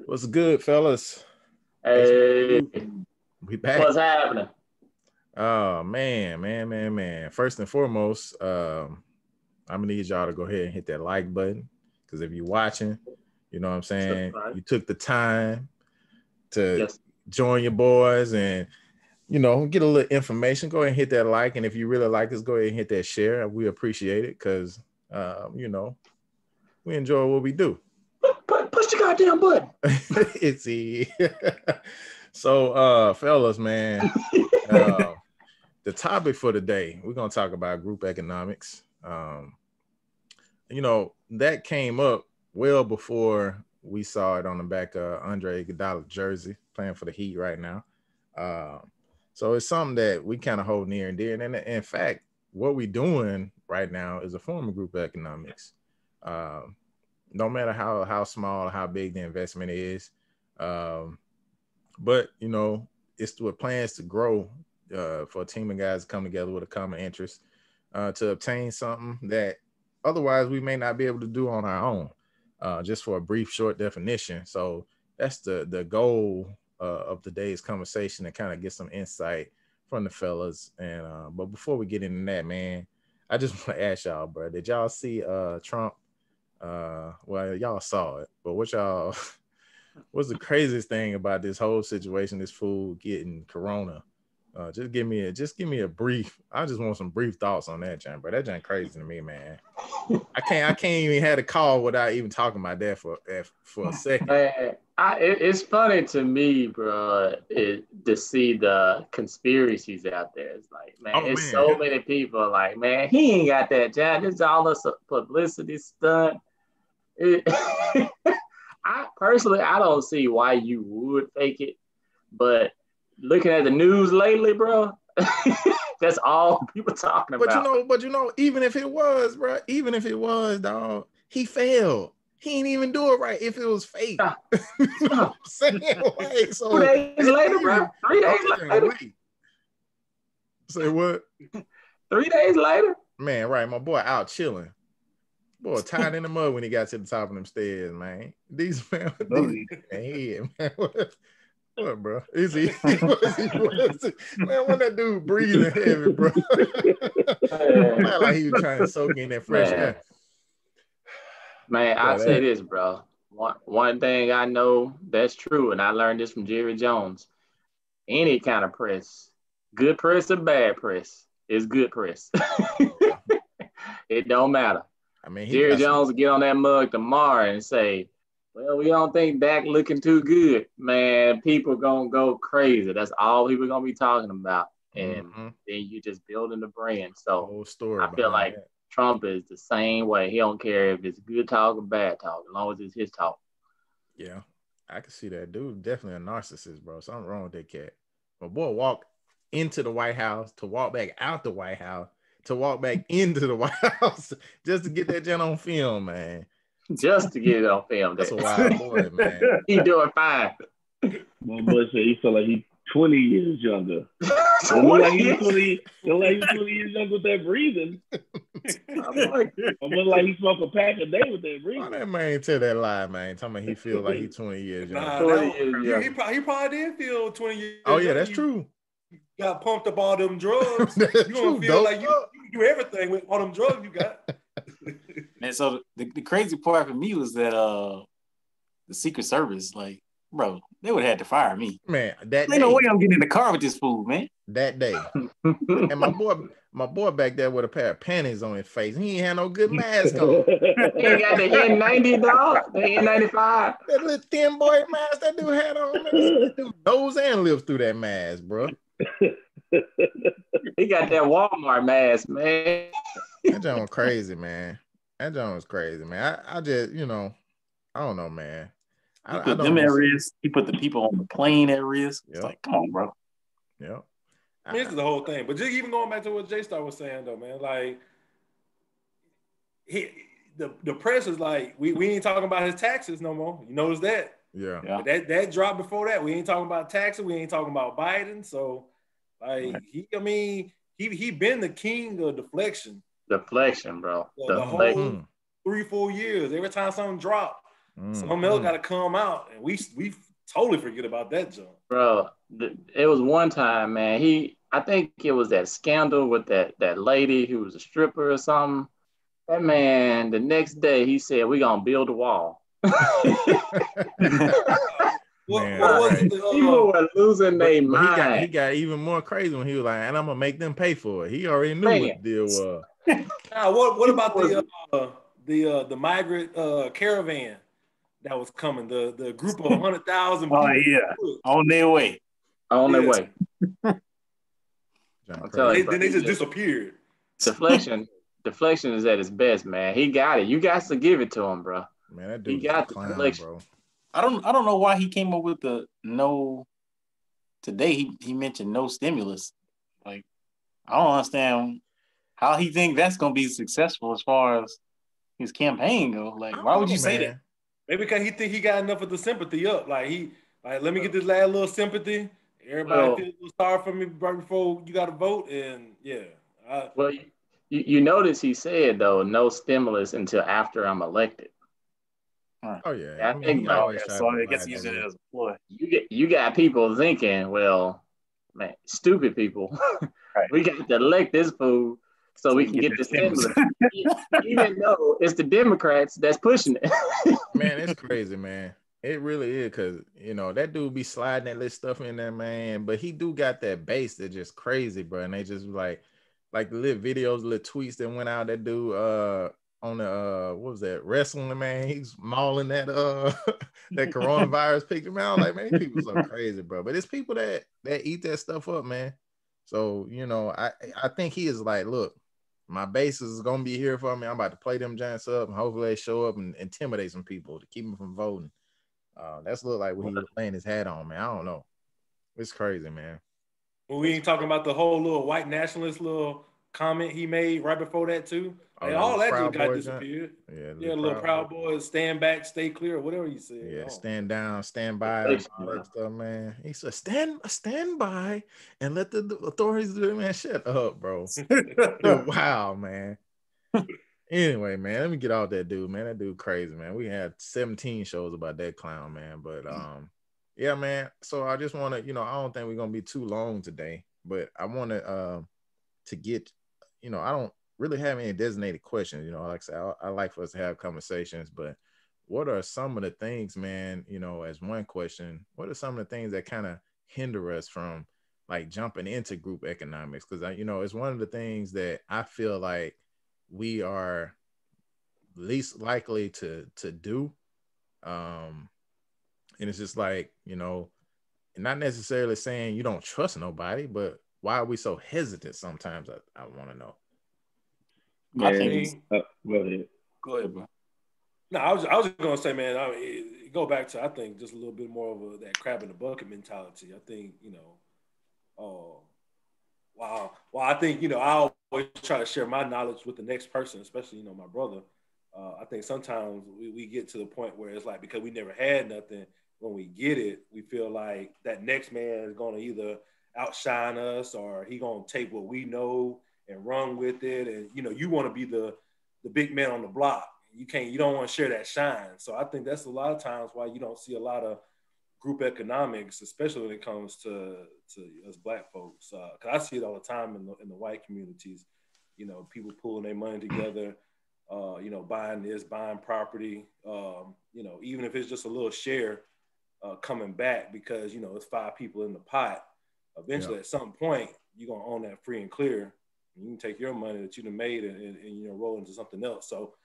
What's good, fellas? Hey, We back. what's happening? Oh man. First and foremost, I'm gonna need y'all to go ahead and hit that like button. Because if you're watching, you know what I'm saying, Subscribe. you took the time to Yes. join your boys and get a little information. Go ahead and hit that like. And if you really like us, go ahead and hit that share. We appreciate it because we enjoy what we do. Push the goddamn button. It's easy. So fellas, man. The topic for today, we're going to talk about group economics. That came up well before we saw it on the back of Andre Iguodala jersey, playing for the Heat right now. So it's something that we kind of hold near and dear. And in fact, what we're doing right now is a form of group economics. No matter how small, how big the investment is. But, it's with plans to grow for a team of guys to come together with a common interest to obtain something that otherwise we may not be able to do on our own, just for a brief, short definition. So that's the goal of today's conversation, to kind of get some insight from the fellas. And but before we get into that, man, I just want to ask y'all, bro, did y'all see Trump? Well, y'all saw it, but what's the craziest thing about this whole situation, this fool getting corona? Just give me a brief. I just want some brief thoughts on that, John, bro. That John crazy to me, man. I can't even have a call without even talking about that for a second. Man, it's funny to me, bro, to see the conspiracies out there. It's like, man, so many people like, man, he ain't got that job. This is all this publicity stunt. I don't see why you would fake it, but looking at the news lately, bro, that's all people talking about. But even if it was, bro, dog, he failed. He ain't even do it right if it was fake. I'm saying, like, so 2 days later, bro. 3 days later. Say what? 3 days later? Man, right. My boy out chilling. Boy, tied in the mud when he got to the top of them stairs, man. These man, man. What, bro? Is he? Man, when that dude breathing heavy, bro. Like he was trying to soak in that fresh air. Man, I'll say this, bro. One thing I know that's true, and I learned this from Jerry Jones. Any kind of press, good press or bad press, is good press. It don't matter. I mean, Jerry Jones will get on that mug tomorrow and say, well, we don't think Dak looking too good. Man, people gonna go crazy. That's all people gonna be talking about. And then you just building the brand. So whole story, I feel like Trump is the same way. He don't care if it's good talk or bad talk, as long as it's his talk. Yeah, I can see that. Dude, definitely a narcissist, bro. Something wrong with that cat. My boy walked into the White House to walk back out the White House to walk back into the White House just to get that gent on film, man. Just to get it on film. That's a wild boy, man. He doing fine. My boy said he felt like he's 20 years younger. It looked like he was 20 years younger with that breathing. I'm like he smoked a pack a day with that breathing. Oh, that man tell that lie, man. Talking about he feel like he's 20 years younger. He probably did feel 20 years. Oh yeah, that's true. Got pumped up all them drugs. You don't feel like you can do everything with all them drugs you got. And so the crazy part for me was that the Secret Service, like, bro, they would have had to fire me. Man, that ain't no way I'm getting in the car with this fool, man. That day. And my boy back there with a pair of panties on his face. He ain't had no good mask on. He ain't got the N90, dog. The N95. That little thin boy mask that dude had on. Nose and lips through that mask, bro. He got that Walmart mask, man. That joint was crazy, man. I just, I don't know, man. He put them at risk. He put the people on the plane at risk. It's like, come on, bro. Yeah. I mean, this is the whole thing. But just even going back to what J-Star was saying, though, man, like, the press is like, we ain't talking about his taxes no more. You notice that? Yeah. But that dropped before that. We ain't talking about taxes. We ain't talking about Biden. So, like, he been the king of deflection. Deflection, bro. The whole 3-4 years. Every time something dropped, Something else got to come out, and we totally forget about that junk. Bro, it was one time, man. I think it was that scandal with that lady who was a stripper or something. That man, the next day, he said, "We're gonna build a wall." People were losing their mind. He got even more crazy when he was like, "And I'm gonna make them pay for it." He already knew what the deal was. Now, what about the migrant caravan that was coming? The group of 100,000 people. Oh yeah, on their way. On their way. Then they just disappeared. Deflection is at its best, man. He got it. You got to give it to him, bro. Man, that dude got the clown, bro. I don't know why he came up with the no. Today he mentioned no stimulus. Like, I don't understand how he think that's gonna be successful as far as his campaign go. Like, why would you say that? Maybe because he think he got enough of the sympathy up. Like let me get this last little sympathy. Everybody feels a little sorry for me right before you got to vote, and yeah. You notice he said though no stimulus until after I'm elected. Oh yeah, so I guess he used it as a ploy. You got people thinking, well, man, stupid people. Right. We got to elect this fool so we can get the stimulus, even though it's the Democrats that's pushing it. Man, it's crazy, man. It really is, because that dude be sliding that little stuff in there, man. But he do got that base that just crazy, bro. And they just like the little videos, little tweets that went out. That dude on the what was that, wrestling, man? He's mauling that that coronavirus picture, man. I was like, man, these people so crazy, bro. But it's people that eat that stuff up, man. So I think he is like, look, my base is gonna be here for me. I'm about to play them giants up, and hopefully they show up and intimidate some people to keep them from voting. That's look like what he was laying his hat on, man. I don't know. It's crazy, man. Well, we ain't talking about the whole little white nationalist little comment he made right before that too. And all that just got disappeared. Yeah, little Proud Boys, stand back, stay clear, whatever you said. Yeah, stand down, stand by, all that stuff, man. He said, stand by and let the authorities do it, man. Shut up, bro. Wow, man. Anyway, man, let me get off that dude, man. That dude crazy, man. We had 17 shows about that clown, man. But yeah, man. So I just want to, I don't think we're gonna be too long today, but I want to get, I don't really have any designated questions. Like I said, I like for us to have conversations, but what are some of the things, man, as one question, what are some of the things that kind of hinder us from like jumping into group economics? Because it's one of the things that I feel like we are least likely to do. And it's just like, not necessarily saying you don't trust nobody, but why are we so hesitant sometimes? I want to know. Man, I think go ahead, bro. No, I was just gonna say, man, go back to, I think, just a little bit more of that crab in the bucket mentality. I think, wow. Well, I think, I always try to share my knowledge with the next person, especially, my brother. I think sometimes we get to the point where it's like, because we never had nothing, when we get it, we feel like that next man is going to either outshine us or he going to take what we know and run with it. And, you want to be the big man on the block. You don't want to share that shine. So I think that's a lot of times why you don't see a lot of group economics, especially when it comes to us Black folks. Because I see it all the time in the white communities. People pulling their money together, buying this, buying property, even if it's just a little share coming back because, it's 5 people in the pot. Eventually, at some point, you're going to own that free and clear. And you can take your money that you've made and roll into something else. So,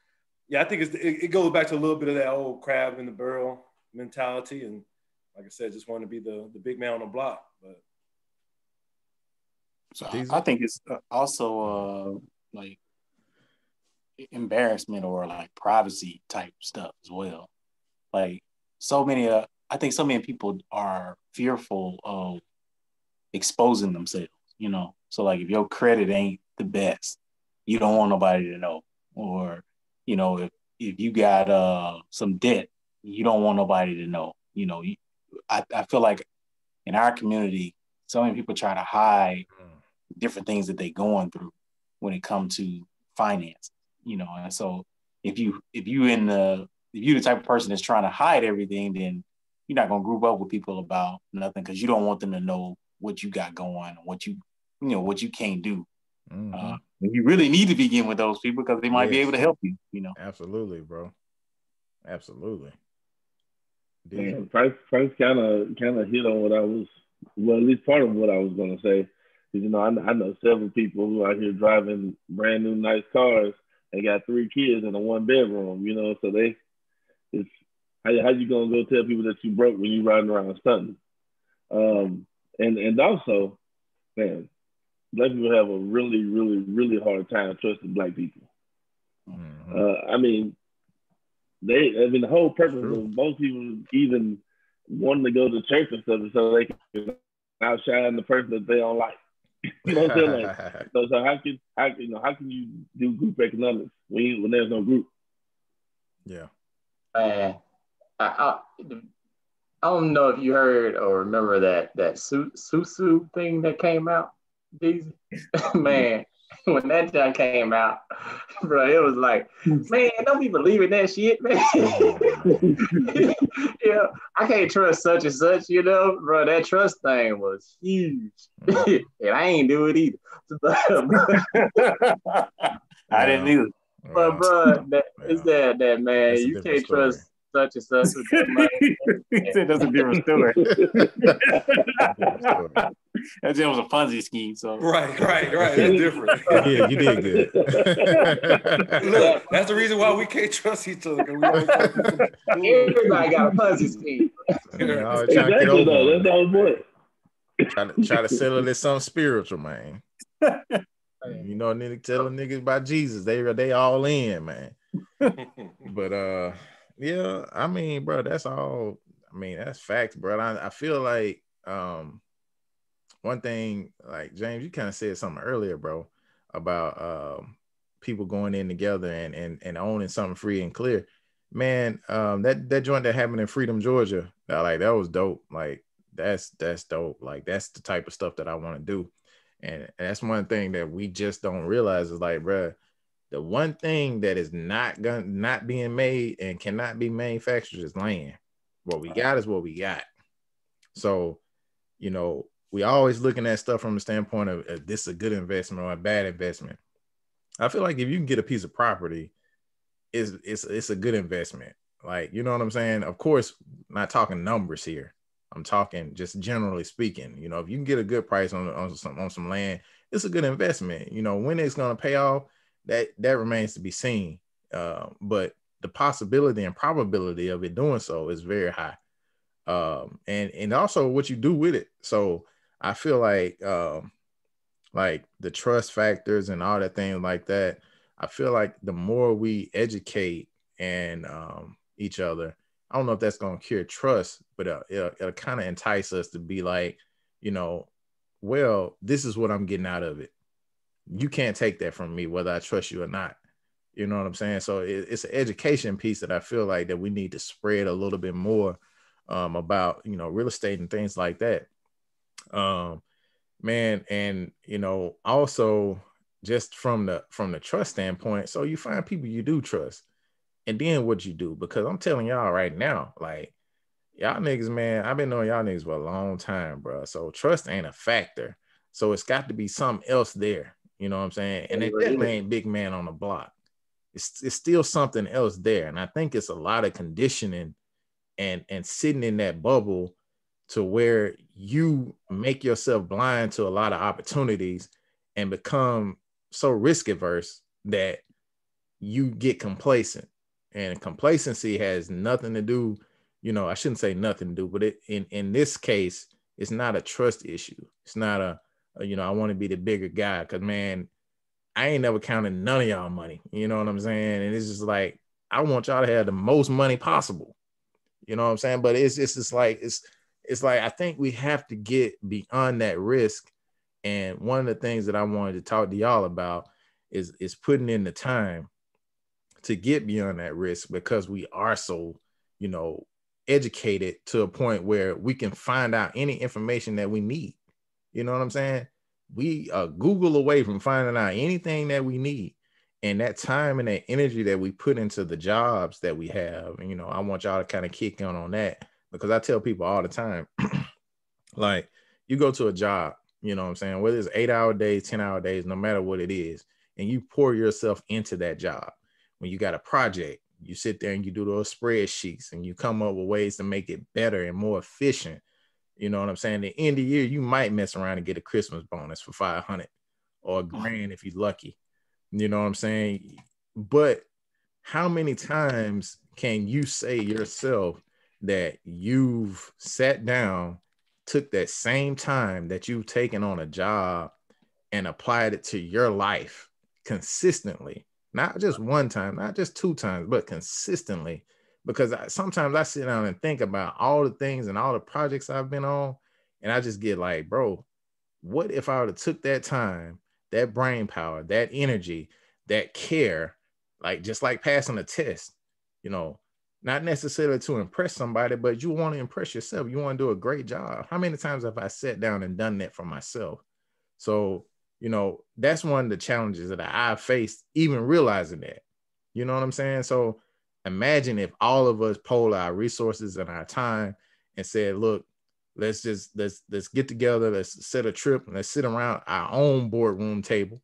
yeah, I think it goes back to a little bit of that old crab in the barrel mentality. And like I said, just want to be the big man on the block. But so I think it's also like embarrassment or like privacy type stuff as well. Like I think so many people are fearful of exposing themselves, So like if your credit ain't the best, you don't want nobody to know. Or, if you got some debt, you don't want nobody to know. I feel like in our community, so many people try to hide different things that they're going through when it comes to finance, And so if you in the if you're the type of person that's trying to hide everything, then you're not gonna group up with people about nothing because you don't want them to know what you got going, what you can't do. Mm-hmm. You really need to begin with those people because they might be able to help you. Absolutely, bro. Absolutely. Man, Price kind of hit on what I was, well, at least part of what I was gonna say. Because I know several people who are out here driving brand new nice cars and got 3 kids in a 1-bedroom. So it's how you gonna go tell people that you broke when you riding around stunting? And also, man, Black people have a really, really, really hard time trusting Black people. Mm-hmm. The whole purpose of most people even wanting to go to church and stuff is so they can outshine the person that they don't like. You know what I'm saying? So how can you do group economics when there's no group? Yeah. I don't know if you heard or remember that Susu thing that came out. Man, when that junk came out, bro, it was like, man, don't be believing that shit, man. I can't trust such and such, bro. That trust thing was huge, and I ain't do it either. I didn't either. But bro, that man, you can't trust such and such with that money. He said that's a different story. That just was a Ponzi scheme. So right. That's different. Yeah, you did good. Look, that's the reason why we can't trust each other. Everybody got a Ponzi scheme. Exactly, though. That's the whole point. Try to settle this something spiritual, man. Nigga telling niggas about Jesus, they all in, man. But yeah, bro, that's all. That's facts, bro. I feel like one thing, like James, you kind of said something earlier, bro, about people going in together and owning something free and clear. Man, that joint that happened in Freedom, Georgia, that was dope. Like that's dope. Like that's the type of stuff that I want to do. And that's one thing that we just don't realize is like, bro, the one thing that is not being made and cannot be manufactured is land. What we got is what we got. So, we always looking at stuff from the standpoint of this is a good investment or a bad investment. I feel like if you can get a piece of property, it's a good investment. Like, you know what I'm saying? Of course, not talking numbers here. I'm talking just generally speaking. If you can get a good price on some land, it's a good investment. When it's going to pay off, that remains to be seen. But the possibility and probability of it doing so is very high. And also what you do with it. So I feel like the trust factors and all that thing like that, I feel like the more we educate and each other, I don't know if that's going to cure trust, but it'll kind of entice us to be like, well, this is what I'm getting out of it. You can't take that from me, whether I trust you or not. You know what I'm saying? So it's an education piece that I feel like that we need to spread a little bit more about, real estate and things like that. Man, and also just from the trust standpoint, so you find people you do trust, and then what you do, because I'm telling y'all right now, like y'all niggas, man, I've been knowing y'all niggas for a long time, bro. So trust ain't a factor. So it's got to be something else there. You know what I'm saying? And it definitely ain't big man on the block. It's still something else there. And I think it's a lot of conditioning and sitting in that bubble to where you make yourself blind to a lot of opportunities and become so risk averse that you get complacent. And complacency has nothing to do, I shouldn't say nothing to do, but in this case, it's not a trust issue. It's not I want to be the bigger guy, because man, I ain't never counted none of y'all money. You know what I'm saying? And it's just like, I want y'all to have the most money possible. You know what I'm saying? But it's just like, it's like, I think we have to get beyond that risk. And one of the things that I wanted to talk to y'all about is putting in the time to get beyond that risk, because we are so, educated to a point where we can find out any information that we need. You know what I'm saying? We are Google away from finding out anything that we need. And that time and that energy that we put into the jobs that we have, and, I want y'all to kind of kick in on that, because I tell people all the time, like, you go to a job, you know what I'm saying, whether it's 8-hour days, 10-hour days, no matter what it is, and you pour yourself into that job. When you got a project, you sit there and you do those spreadsheets and you come up with ways to make it better and more efficient. You know what I'm saying? At the end of the year, you might mess around and get a Christmas bonus for $500 or $1,000 if you're lucky. You know what I'm saying? But how many times can you say yourself that you've sat down, took that same time that you've taken on a job and applied it to your life consistently? Not just one time, not just 2 times, but consistently. Because sometimes I sit down and think about all the things and all the projects I've been on, and I just get like, bro, what if I would have took that time, that brain power, that energy, that care, like just like passing a test, not necessarily to impress somebody, but you want to impress yourself. You want to do a great job. How many times have I sat down and done that for myself? So, that's one of the challenges that I've faced, even realizing that. You know what I'm saying? So imagine if all of us pool our resources and our time and said, look, let's get together. Let's set a trip and let's sit around our own boardroom table.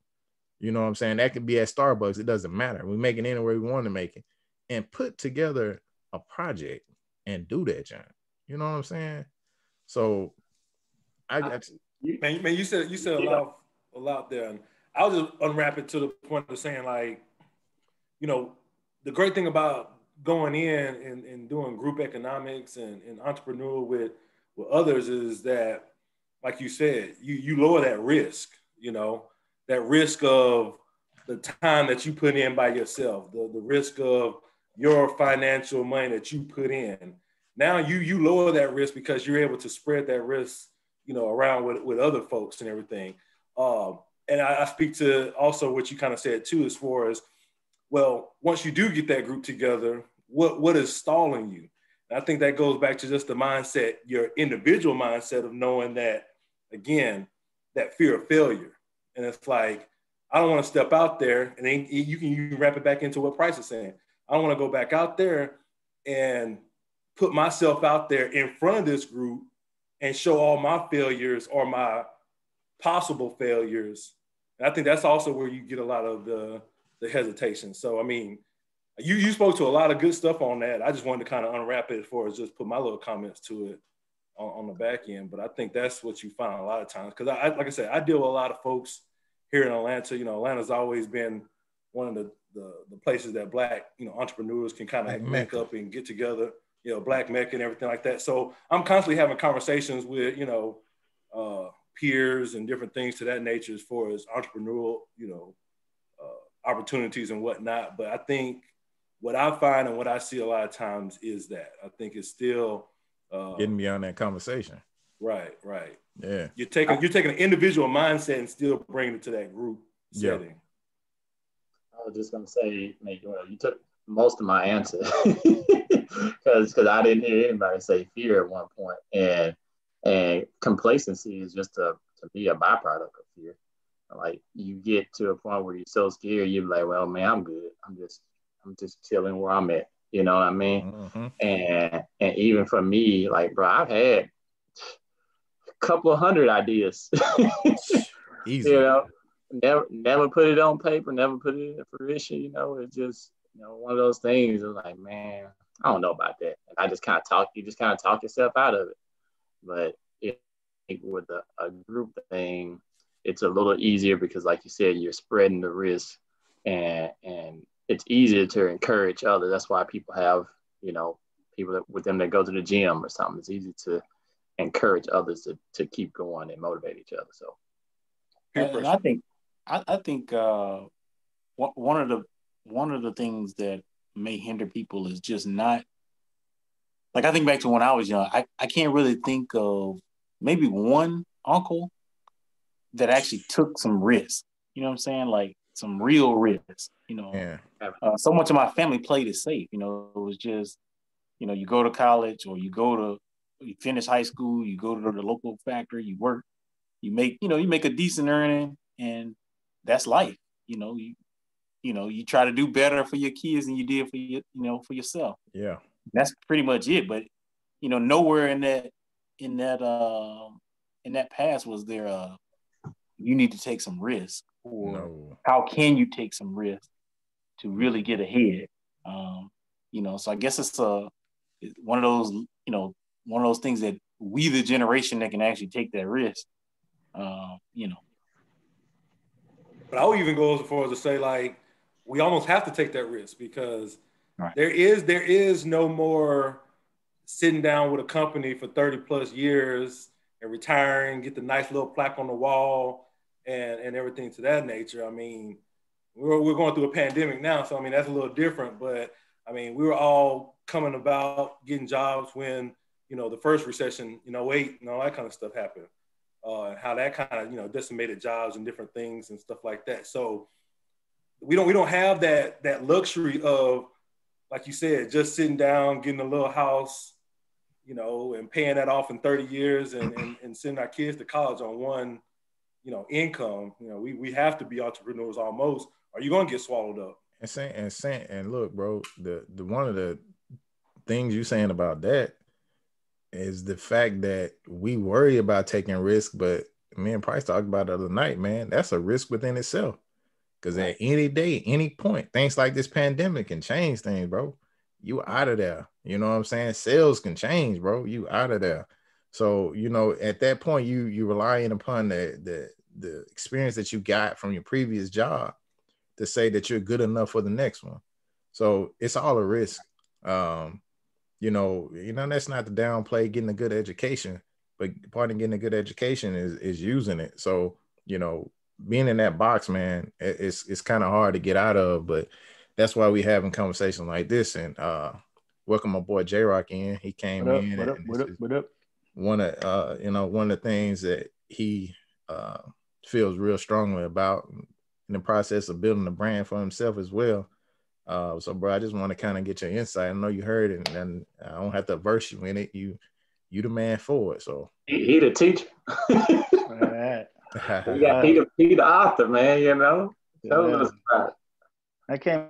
You know what I'm saying? That could be at Starbucks. It doesn't matter. We make it anywhere we want to make it and put together a project and do that, John. You know what I'm saying? So I got you. Man, you said a lot there. And I'll just unwrap it to the point of saying, like, the great thing about going in and doing group economics and entrepreneurial with others is that, like you said, you lower that risk, that risk of the time that you put in by yourself, the risk of your financial money that you put in. Now you lower that risk because you're able to spread that risk, around with other folks and everything. And I speak to also what you kind of said too, as far as, well, once you do get that group together, what is stalling you? And I think that goes back to just the mindset, your individual mindset of knowing that, again, that fear of failure. And it's like, I don't want to step out there, and then you can wrap it back into what Price is saying. I don't want to go back out there and put myself out there in front of this group and show all my failures or my possible failures. And I think that's also where you get a lot of the hesitation. So, I mean, you spoke to a lot of good stuff on that. I just wanted to kind of unwrap it for us, just put my little comments to it on the back end. But I think that's what you find a lot of times. Because like I said, I deal with a lot of folks here in Atlanta. Atlanta's always been one of the places that Black, entrepreneurs can kind of link up and get together, Black Mecca and everything like that. So I'm constantly having conversations with, peers and different things to that nature as far as entrepreneurial, opportunities and whatnot. But I think what I find and what I see a lot of times is that I think it's still getting beyond that conversation. Right. Yeah. You're taking an individual mindset and still bringing it to that group setting. I was just gonna say, you took most of my answer because I didn't hear anybody say fear at one point, and complacency is just to be a byproduct of fear. Like, you get to a point where you're so scared, you're like, well, man, I'm good. I'm just chilling where I'm at. You know what I mean? Mm-hmm. And even for me, like, bro, I've had a couple of hundred ideas. Easy. Never put it on paper, never put it in fruition. It's just, one of those things. It's like, man, I don't know about that. And I just kind of talk yourself out of it. But with a group thing, it's a little easier because, like you said, you're spreading the risk, and it's easier to encourage others. That's why people have, people with them that go to the gym or something. It's easy to encourage others to keep going and motivate each other. So, and I think one of the things that may hinder people is just not, like, I think back to when I was young. I can't really think of maybe one uncle that actually took some risk. You know what I'm saying? Like, some real risk. Yeah. So much of my family played it safe. It was just, you go to college or you finish high school, you go to the local factory, you work, you make a decent earning, and that's life. You you try to do better for your kids than you did for for yourself. Yeah. That's pretty much it. But, nowhere in that past was there you need to take some risk, or how can you take some risk to really get ahead? So I guess it's one of those things that we, the generation that can actually take that risk, But I would even go as far as to say, like, we almost have to take that risk because there is no more sitting down with a company for 30 plus years and retiring, get the nice little plaque on the wall and everything to that nature. I mean, we're going through a pandemic now, so I mean that's a little different. But I mean, we were all coming about getting jobs when the first recession, 08, and all that kind of stuff happened, and how that kind of decimated jobs and different things and stuff like that. So we don't have that luxury of, like you said, just sitting down, getting a little house, and paying that off in 30 years and sending our kids to college on one, income. We have to be entrepreneurs almost, or you're gonna get swallowed up. And look, bro, the one of the things you saying about that is the fact that we worry about taking risk, but me and Price talked about it the other night, man. That's a risk within itself. Because at any day, any point, things like this pandemic can change things, bro. You out of there. You know what I'm saying? Sales can change, bro. You out of there. So, at that point, you relying upon the experience that you got from your previous job to say that you're good enough for the next one. So it's all a risk. That's not to downplay getting a good education, but part of getting a good education is using it. So, being in that box, man, it's kind of hard to get out of, but that's why we having conversations like this. And welcome my boy J-Rock in. He came in. What up? One of the things that he feels real strongly about in the process of building a brand for himself as well. So, bro, I just want to kind of get your insight. I know you heard it, and I don't have to verse you in it. You the man for it. So he the teacher. All right. He the author, man. Tell us about it. I came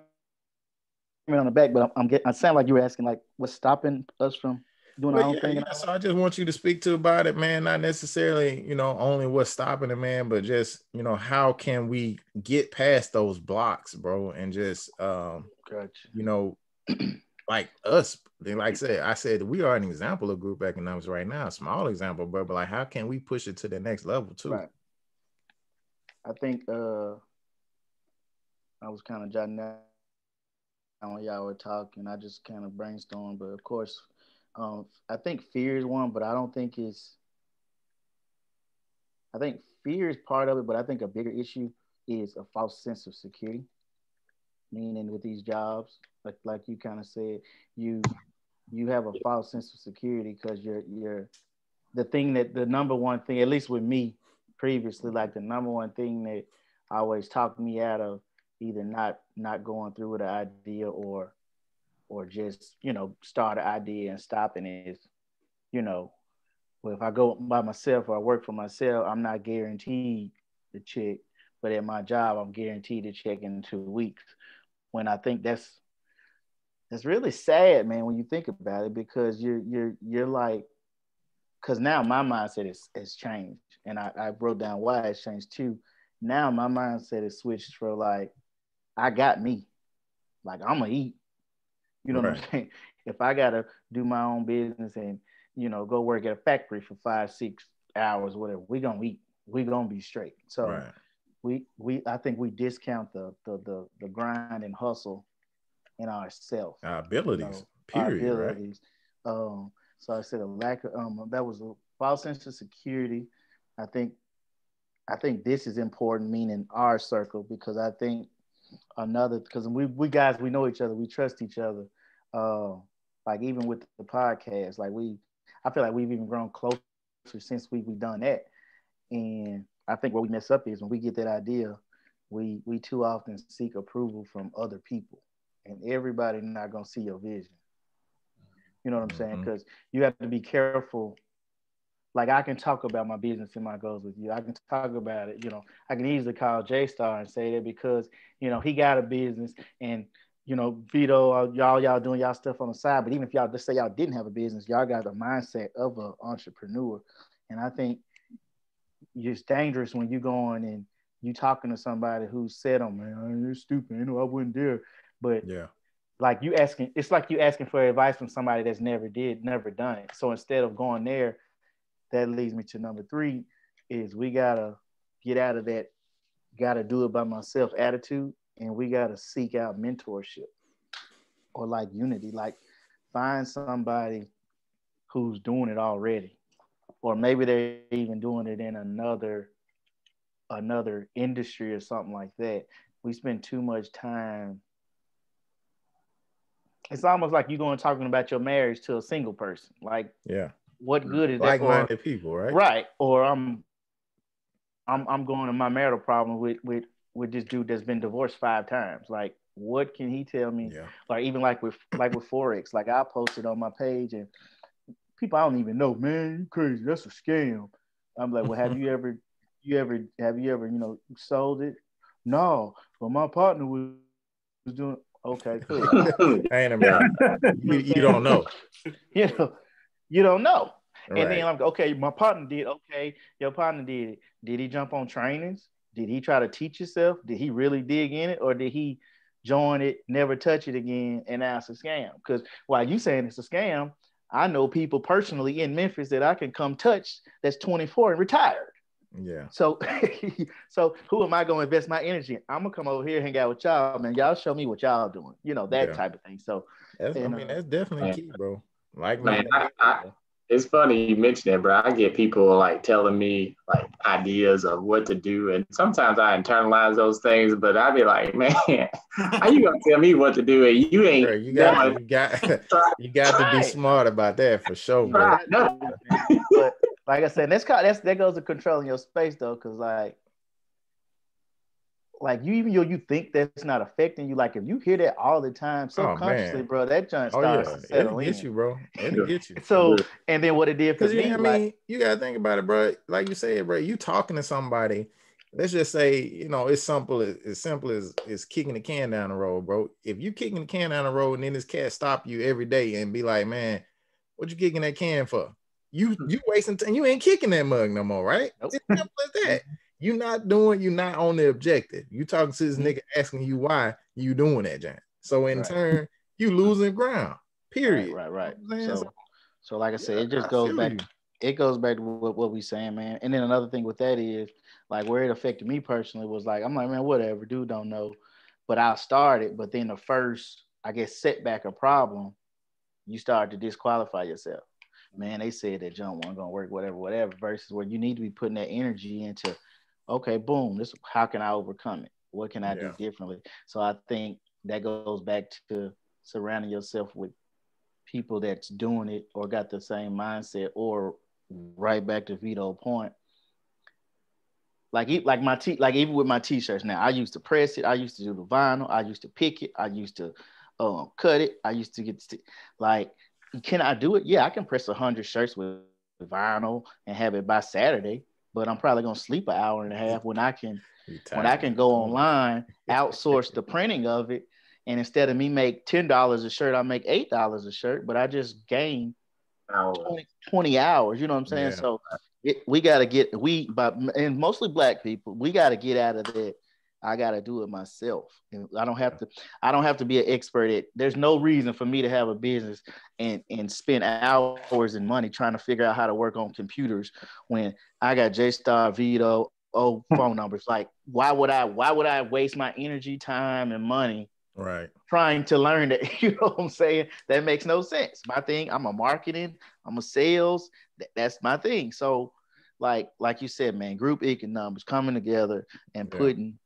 on the back, but I sound like you were asking, like, what's stopping us from doing our own thing. Yeah, so I just want you to speak to about it, man. Not necessarily, only what's stopping it, man, but just, how can we get past those blocks, bro, and just, gotcha. Like us, like I said, we are an example of group economics right now, a small example, but like, how can we push it to the next level too? Right. I think I was kind of jotting down when y'all were talking. I just kind of brainstormed, but of course, I think fear is one, but I don't think I think fear is part of it, but I think a bigger issue is a false sense of security. Meaning with these jobs, like you kind of said, you have a false sense of security because you're the number one thing, at least with me previously, like the number one thing that always talked me out of either not going through with an idea or just, start an idea and stopping is, well, if I go by myself or I work for myself, I'm not guaranteed the check, but at my job, I'm guaranteed a check in 2 weeks. When I think that's really sad, man, when you think about it, because you're like, because now my mindset has changed, and I wrote down why it's changed too. Now my mindset is switched for like, I got me, like I'm gonna eat. You know what I'm saying? If I gotta do my own business and go work at a factory for 5-6 hours, whatever, we gonna eat. We gonna be straight. So I think we discount the grind and hustle in ourselves. Our abilities, period. Our abilities. Right? So I said a lack of that was a false sense of security. I think this is important, meaning our circle, because I think because we guys, we know each other, we trust each other. Like even with the podcast, like I feel like we've even grown closer since we've done that. And I think where we mess up is when we get that idea, we too often seek approval from other people, and everybody not gonna see your vision. You know what I'm saying? Because you have to be careful like I can talk about my business and my goals with you. I can talk about it. I can easily call J Star and say that because he got a business and Vito, y'all doing y'all stuff on the side. But even if y'all, let's say y'all didn't have a business, y'all got the mindset of an entrepreneur. And I think it's dangerous when you go on and you talking to somebody who said, "Oh man, you're stupid. I wouldn't dare." But yeah, like it's like you asking for advice from somebody that's never done it. So instead of going there, that leads me to number 3 is we gotta get out of that gotta do it by myself attitude, and we gotta seek out mentorship or like unity. Like find somebody who's doing it already, or maybe they're even doing it in another industry or something like that. We spend too much time. It's almost like you going talking about your marriage to a single person. Like, yeah, what good is that? Like-minded people, right? Right. Or I'm going to my marital problem with this dude that's been divorced 5 times. Like, what can he tell me? Yeah. Like even like with Forex. Like I posted on my page and people I don't even know, man, you crazy. That's a scam. I'm like, well, have you ever sold it? No, but my partner was doing. Okay, cool. Ain't a man. You don't know. You don't know. Right. And then I'm like, okay, my partner did. Okay, your partner did it. Did he jump on trainings? Did he try to teach himself? Did he really dig in it, or did he join it, never touch it again, and now it's a scam? Because while you saying it's a scam, I know people personally in Memphis that I can come touch that's 24 and retired. Yeah. So who am I going to invest my energy in? I'm going to come over here, hang out with y'all, man. Y'all show me what y'all doing. That type of thing. So that's definitely key, bro. Like, man, it's funny you mentioned that, bro. I get people like telling me like ideas of what to do, and sometimes I internalize those things. But I be like, man, how you gonna tell me what to do and you ain't? Sure, you got to be smart about that for sure, bro. But like I said, that goes to controlling your space though, because like you think that's not affecting you. Like if you hear that all the time subconsciously, bro, that junk starts to settle in. It'll get you, bro. It'll get you. So, and then what it did for me, I mean, you gotta think about it, bro. Like you said, bro, you talking to somebody. Let's just say, it's simple as kicking the can down the road, bro. If you kicking the can down the road and then this cat stop you every day and be like, man, what you kicking that can for? You wasting time. You ain't kicking that mug no more, right? Nope. It's simple as that. You're not on the objective. You talking to this nigga asking you why you doing that, Jan. So in turn, you losing ground. Period. Right. So like I said, it just goes back. It goes back to what we saying, man. And then another thing with that is like where it affected me personally was like, I'm like, man, whatever, dude don't know. But I started, but then the first, I guess, setback or problem, you start to disqualify yourself. Man, they said that jump wasn't gonna work, whatever, versus where you need to be putting that energy into, okay, boom, how can I overcome it? What can I do differently? So I think that goes back to surrounding yourself with people that's doing it or got the same mindset, or right back to Vito's point. Like even with my t-shirts now, I used to press it. I used to do the vinyl. I used to pick it. I used to cut it. I used to get can I do it? Yeah, I can press 100 shirts with vinyl and have it by Saturday, but I'm probably gonna sleep an hour and a half when I can go online, outsource the printing of it, and instead of me make $10 a shirt, I make $8 a shirt, but I just gain 20 hours. You know what I'm saying? Yeah. So we gotta and mostly Black people, we gotta get out of that. I gotta do it myself, and I don't have to be an expert at. There's no reason for me to have a business and spend hours and money trying to figure out how to work on computers when I got J-Star, Vito, phone numbers. Like, why would I waste my energy, time, and money trying to learn that? You know what I'm saying? That makes no sense. My thing, I'm a marketing, I'm a sales. That's my thing. So, like you said, man, group economics, coming together and putting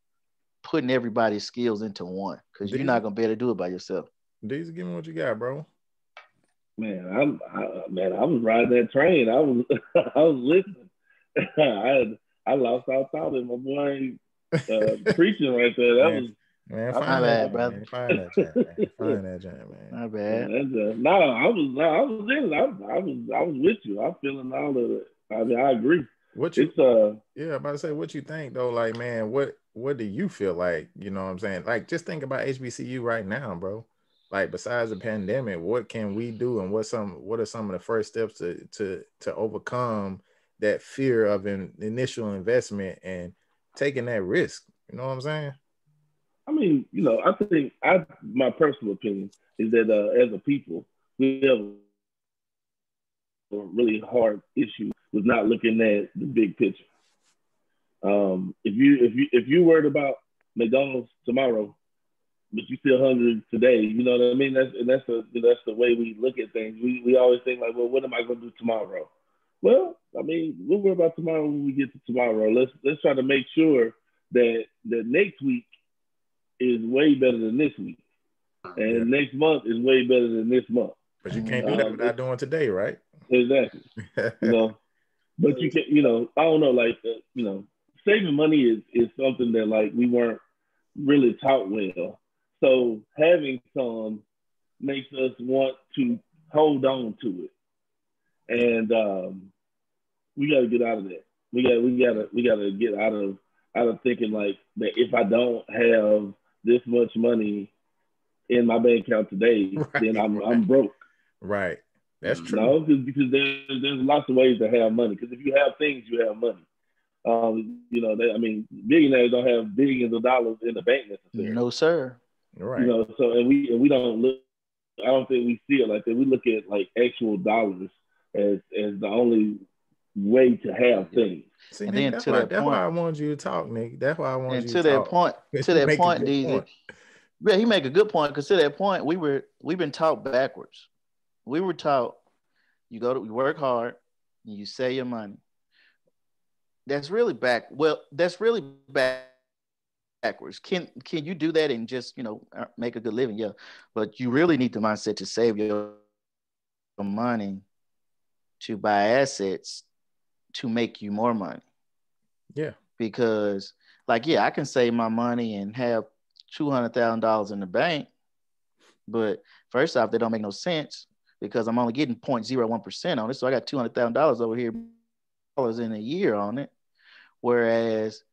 everybody's skills into one, because you're not gonna be able to do it by yourself. Deezy, give me what you got, bro. Man, I was riding that train. I was listening. I lost all thought in my boy preaching right there. That was man. Find that, brother. Find that jam, man. My bad. No, I was in it. I was with you. I'm feeling all of it. I mean, I agree. Yeah, I'm about to say, what you think though? Like, man, what do you feel like? You know what I'm saying? Like, just think about HBCU right now, bro. Like, besides the pandemic, what can we do, and what are some of the first steps to overcome that fear of an initial investment and taking that risk? You know what I'm saying? I mean, I think my personal opinion is that as a people, we have a really hard issue with not looking at the big picture. If you worried about McDonald's tomorrow, but you still hungry today, you know what I mean? That's the way we look at things. We always think like, well, what am I going to do tomorrow? Well, I mean, we'll worry about tomorrow when we get to tomorrow. Let's try to make sure that the next week is way better than this week, and next month is way better than this month. But you can't do that without doing today, right? Exactly. But you can, I don't know, like, saving money is something that like we weren't really taught well. So having some makes us want to hold on to it, and we got to get out of that. We got to get out of thinking like that. If I don't have this much money in my bank account today, then I'm broke. Right. That's true. No, because there's lots of ways to have money. Because if you have things, you have money. Billionaires don't have billions of dollars in the bank necessarily. No, sir. Right. So and we don't look. I don't think we see it like that. We look at like actual dollars as the only way to have things. See, and Nick, that's why I wanted you to talk, Nick. That's why I wanted you to talk. To that point, DZ. Yeah, he make a good point, because to that point, we've been taught backwards. We were taught you work hard and you save your money. That's really backwards. Can you do that and just make a good living? Yeah, but you really need the mindset to save your money to buy assets to make you more money. Yeah, because I can save my money and have $200,000 in the bank, but first off, they don't make no sense because I'm only getting 0.01% on it. So I got $200,000 over here in a year on it. Whereas,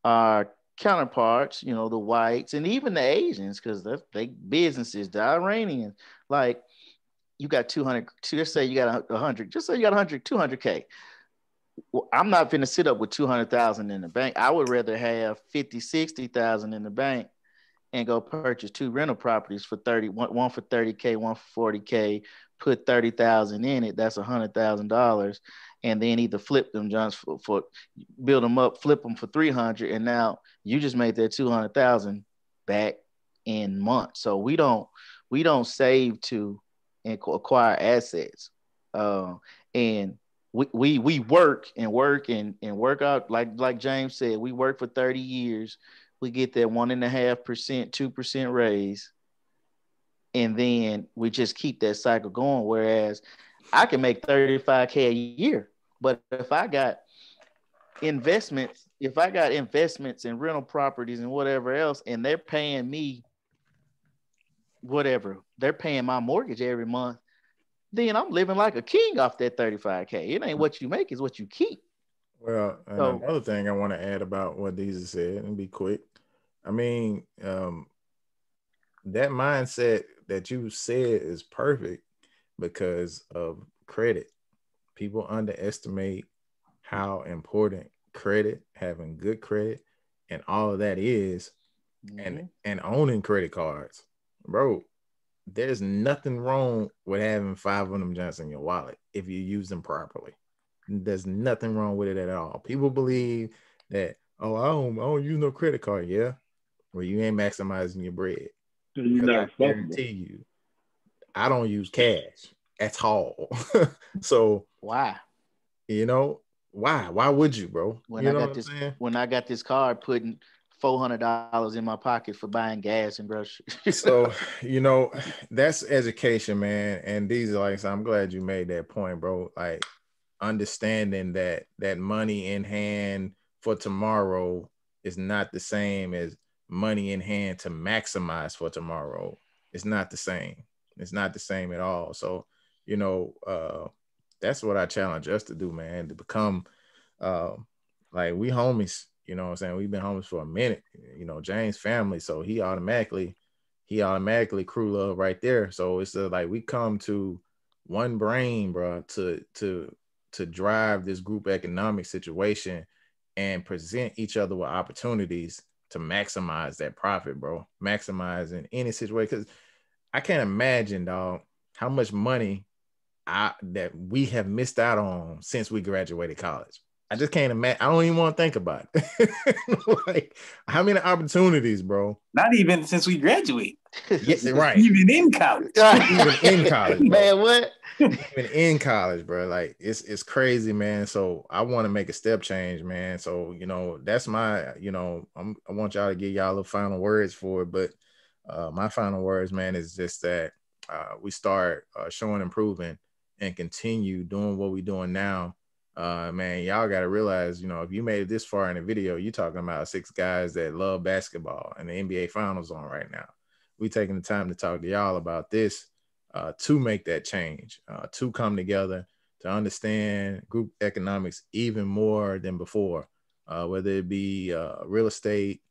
our counterparts, the whites and even the Asians, because they businesses, the Iranians, like you got 200, just say you got 100, just say you got 200K. Well, I'm not going to sit up with 200,000 in the bank. I would rather have 50, 60,000 in the bank and go purchase 2 rental properties for 30, one for 30K, one for 40K, put 30,000 in it. That's $100,000. And then either flip them Johns for build them up, flip them for 300. And now you just made that 200,000 back in months. So we don't save to acquire assets. And we work out, like James said, we work for 30 years. We get that 1.5%, 2% raise. And then we just keep that cycle going. Whereas I can make 35K a year, but if I got investments in rental properties and whatever else, and they're paying me whatever, they're paying my mortgage every month, then I'm living like a king off that 35K. It ain't what you make, it's what you keep. Well, another thing I want to add about what Deezy said, and be quick. I mean, that mindset that you said is perfect because of credit. People underestimate how important credit, having good credit, and all of that is, and owning credit cards. Bro, there's nothing wrong with having 5 of them Johnson in your wallet if you use them properly. There's nothing wrong with it at all. People believe that, I don't use no credit card. Yeah, well, you ain't maximizing your bread. I guarantee you, I don't use cash at all. So why? Why would you, bro? When I got this card, putting $400 in my pocket for buying gas and groceries. So that's education, man. And these are like, so I'm glad you made that point, bro. Like understanding that money in hand for tomorrow is not the same as money in hand to maximize for tomorrow. It's not the same. It's not the same at all. So that's what I challenge us to do, man, to become like we homies, you know what I'm saying? We've been homies for a minute, you know, James family. So he automatically crew love right there. So it's like we come to one brain, bro, to drive this group economic situation and present each other with opportunities to maximize that profit, bro. Maximize in any situation. Because I can't imagine, dog, how much money that we have missed out on since we graduated college. I just can't imagine. I don't even want to think about it. Like, how many opportunities, bro? Not even since we graduated. Yes, right. Even in college. Even in college, bro. Man, what? Even in college, bro. Like, it's crazy, man. So I want to make a step change, man. So, you know, that's my, you know, I want y'all to give y'all the final words for it. But my final words, man, is just that we start showing improving and continue doing what we're doing now. Man, y'all got to realize, you know, if you made it this far in the video, you're talking about 6 guys that love basketball and the NBA finals on right now. We taking the time to talk to y'all about this to make that change, to come together, to understand group economics even more than before, whether it be real estate,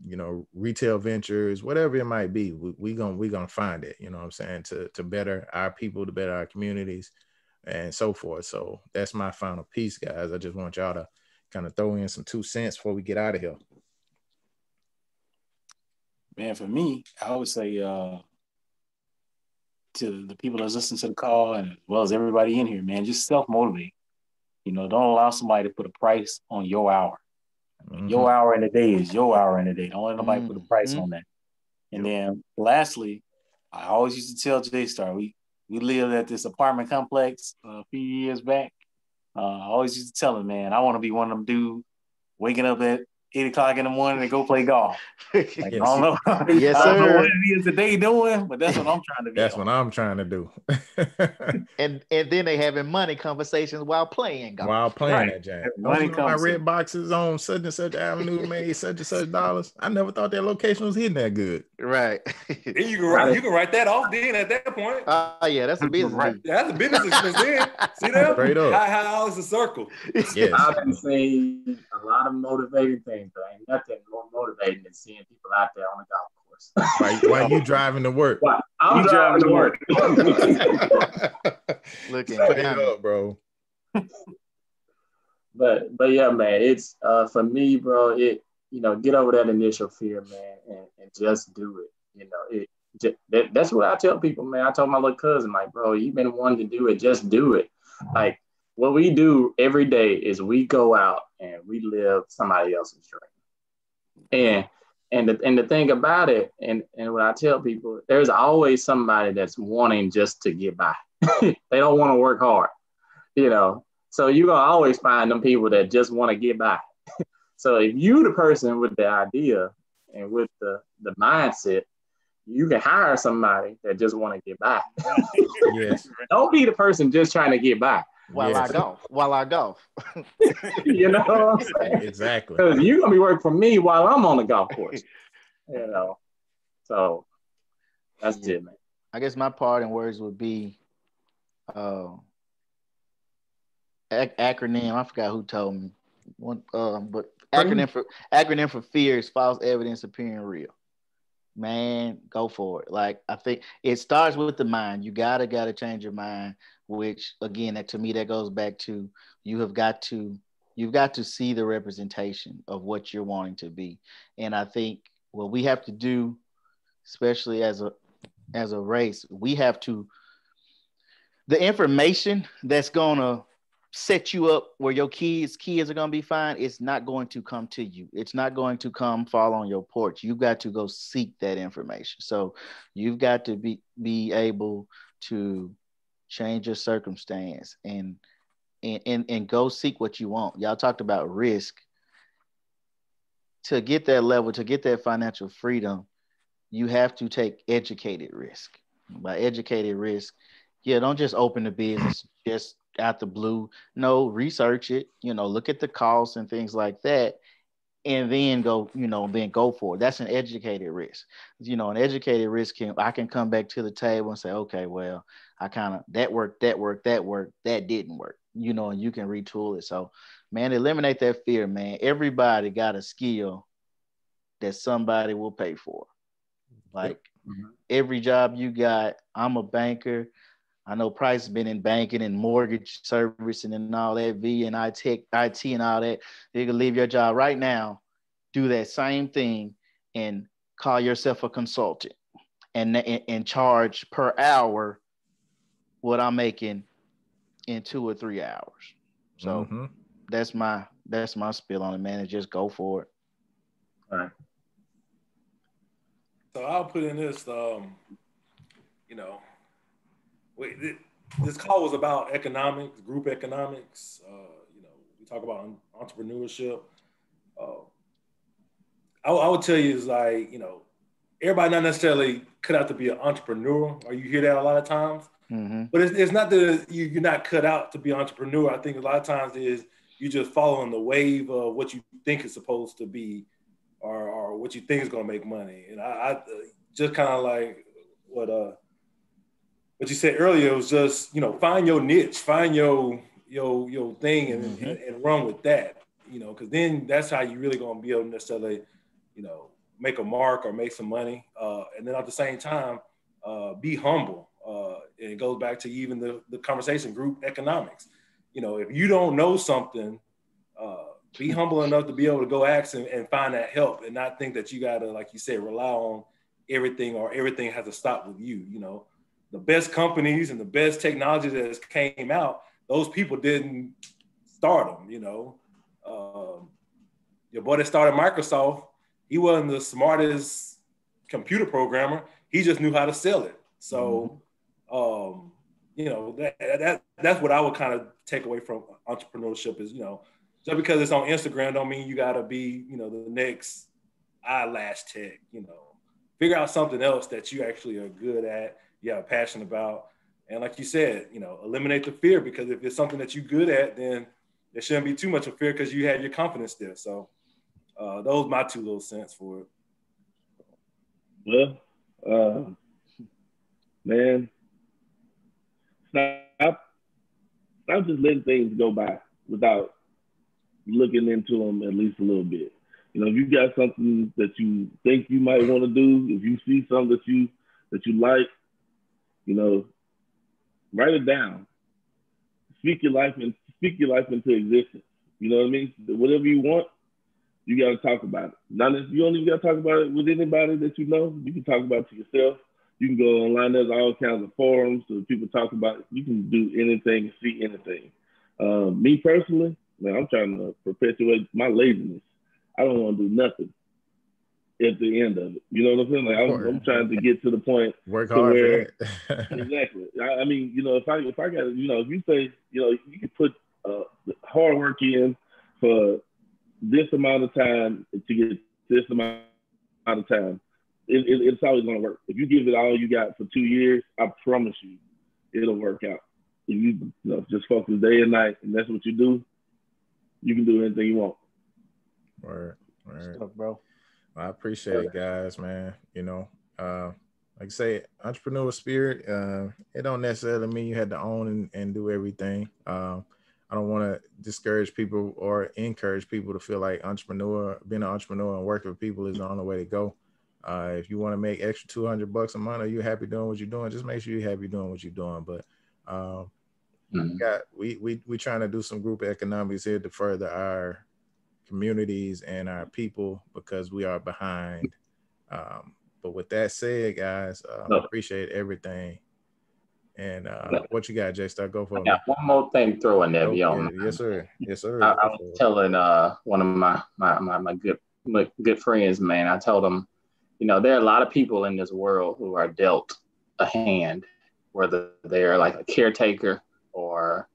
you know, retail ventures, whatever it might be. We're gonna find it, you know what I'm saying, to better our people, to better our communities, and so forth. So that's my final piece, guys. I just want y'all to kind of throw in some 2 cents before we get out of here. Man, for me, I would say to the people that's listening to the call, and as well as everybody in here, man, just self-motivate. You know, don't allow somebody to put a price on your hour. Mm-hmm. Your hour in the day is your hour in the day. Don't let nobody put a price on that. And then lastly, I always used to tell J-Star, we lived at this apartment complex a few years back. I always used to tell him, man, I want to be one of them dudes waking up at 8 o'clock in the morning and go play golf. Like, yes. I don't know. Yes, I don't know what sir. it is today doing, but that's what I'm trying to be. That's what I'm trying to do. and then they having money conversations while playing golf. While playing that jam. Money my red boxes on such and such avenue made such and such dollars. I never thought that location was hitting that good. Right. Then you can write that off then at that point. Yeah, that's a business. Right. That's a business expense then. See that? Straight up. How is a circle? Yes. I've been saying a lot of motivating things, but ain't nothing more motivating than seeing people out there on the golf course. Why you driving to work? I'm driving to work. Looking up, bro. But yeah, man, it's for me, bro. Get over that initial fear, man, and just do it. That's what I tell people, man. I told my little cousin, like, bro, you've been wanting to do it, just do it. Like, what we do every day is we go out and we live somebody else's dream. And the thing about it, and what I tell people, there's always somebody that's wanting just to get by. They don't want to work hard, So you're gonna always find them people that just want to get by. So if you the person with the idea and with the mindset, you can hire somebody that just want to get by. Yes. Don't be the person just trying to get by. While I golf. You know what I'm saying? Exactly. Because you're going to be working for me while I'm on the golf course. So that's it, man. I guess my parting words would be acronym. I forgot who told me. But acronym for fear is false evidence appearing real. Man, go for it. Like, I think it starts with the mind. You gotta change your mind, which again, to me, that goes back to you've got to see the representation of what you're wanting to be. And I think what we have to do, especially as a race, we have to, the information that's gonna set you up where your kids are going to be fine, it's not going to come to you. It's not going to come fall on your porch. You've got to go seek that information. So you've got to be able to change your circumstance and go seek what you want. Y'all talked about risk. To get that level, to get that financial freedom, you have to take educated risk. By educated risk, don't just open the business just out the blue. No, research it, look at the costs and things like that, and then go for it. That's an educated risk. An educated risk I can come back to the table and say, okay, well, I kind of that worked, that didn't work, and you can retool it. So, man, eliminate that fear, man. Everybody got a skill that somebody will pay for. Like every job you got, I'm a banker. I know Price has been in banking and mortgage servicing and all that, V and IT and all that. You can leave your job right now, do that same thing, and call yourself a consultant and charge per hour what I'm making in 2 or 3 hours. So that's my spill on it, man. Just go for it. All right. So I'll put in this, this call was about economics, group economics. We talk about entrepreneurship. I would tell you is like, everybody not necessarily cut out to be an entrepreneur, or you hear that a lot of times. But it's not that you're not cut out to be an entrepreneur. I think a lot of times is you just following the wave of what you think is supposed to be, or what you think is going to make money. And I just kind of like what you said earlier, was just, find your niche, find your thing and run with that, because then that's how you really going to be able to necessarily, make a mark or make some money. And then at the same time, be humble. And it goes back to even the conversation, group economics. If you don't know something, be humble enough to be able to go ask and find that help, and not think that you got to, like you said, rely on everything, or everything has to stop with you. The best companies and the best technology that has came out, those people didn't start them. Your boy that started Microsoft, he wasn't the smartest computer programmer. He just knew how to sell it. So, that's what I would kind of take away from entrepreneurship is, just because it's on Instagram don't mean you got to be, the next eyelash tech. Figure out something else that you actually are good at, you have a passion about. And like you said, eliminate the fear, because if it's something that you're good at, then there shouldn't be too much of fear because you have your confidence there. So those are my 2 little cents for it. Well, man, stop just letting things go by without looking into them at least a little bit. If you got something that you think you might want to do, if you see something that you like, write it down. Speak your life into existence. You know what I mean? Whatever you want, you got to talk about it. You don't even got to talk about it with anybody that you know. You can talk about it to yourself. You can go online. There's all kinds of forums so people talk about it. You can do anything and see anything. Me personally, man, I'm trying to perpetuate my laziness. I don't want to do nothing at the end of it. You know what I'm saying? Like I'm trying to get to the point. Work hard where, for that. Exactly. I mean, if I got, if you say, you can put hard work in for this amount of time to get this amount of time, it's always going to work. If you give it all you got for 2 years, I promise you, it'll work out. If you just focus day and night, and that's what you do, you can do anything you want. Word. Stuff, bro. I appreciate it, guys, man. Like I say, entrepreneurial spirit, it don't necessarily mean you had to own and do everything. I don't want to discourage people or encourage people to feel like being an entrepreneur and working with people is the only way to go. If you want to make extra $200 a month, or you're happy doing what you're doing, just make sure you're happy doing what you're doing. But we trying to do some group economics here to further our communities and our people, because we are behind. But with that said, guys, I appreciate everything. And what you got, J-Star? Go for it. Yeah, one more thing to throw in there, beyond. Yes, sir. I was telling one of my good friends, man. I told him, there are a lot of people in this world who are dealt a hand, whether they're like a caretaker or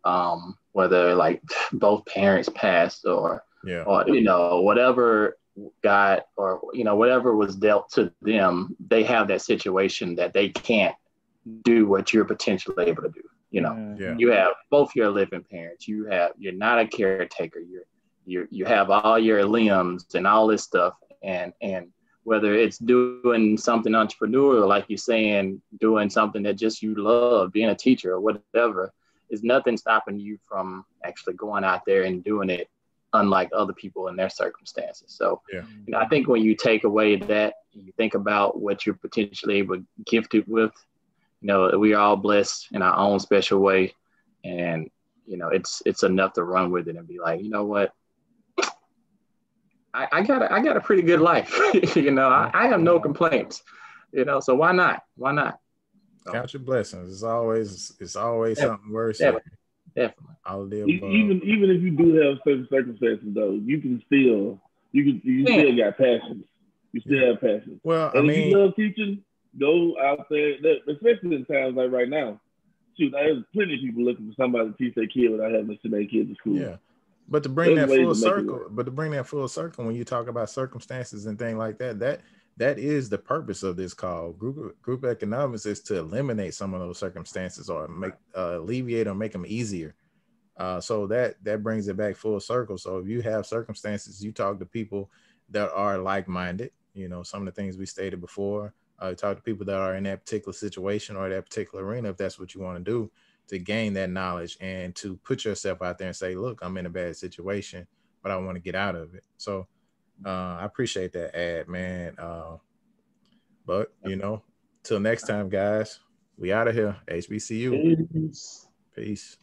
whether like both parents passed or whatever got, or whatever was dealt to them, they have that situation that they can't do what you're potentially able to do. You have both your living parents. You're not a caretaker. you have all your limbs and all this stuff, and whether it's doing something entrepreneurial, like you're saying, doing something that just you love, being a teacher or whatever, is nothing stopping you from actually going out there and doing it, unlike other people in their circumstances. So I think when you take away that, you think about what you're potentially able to gifted with, we are all blessed in our own special way. And, it's enough to run with it and be like, you know what? I got a pretty good life. I have no complaints, so why not? Count your blessings. It's always something worse. Definitely. All the even if you do have certain circumstances, though, you still got passion. You still have passion. Well, and if you love teaching, go out there, especially in times like right now. Shoot, there's plenty of people looking for somebody to teach their kid without having to send their kid to school. Yeah. But to bring that full circle, when you talk about circumstances and things like that is the purpose of this call. Group economics is to eliminate some of those circumstances or make alleviate or make them easier. So that brings it back full circle. So if you have circumstances, you talk to people that are like-minded. Some of the things we stated before. Talk to people that are in that particular situation or that particular arena, if that's what you want to do, to gain that knowledge and to put yourself out there and say, look, I'm in a bad situation, but I want to get out of it. So I appreciate that ad, man. But, till next time, guys, we out of here. HBCU. Peace. Peace.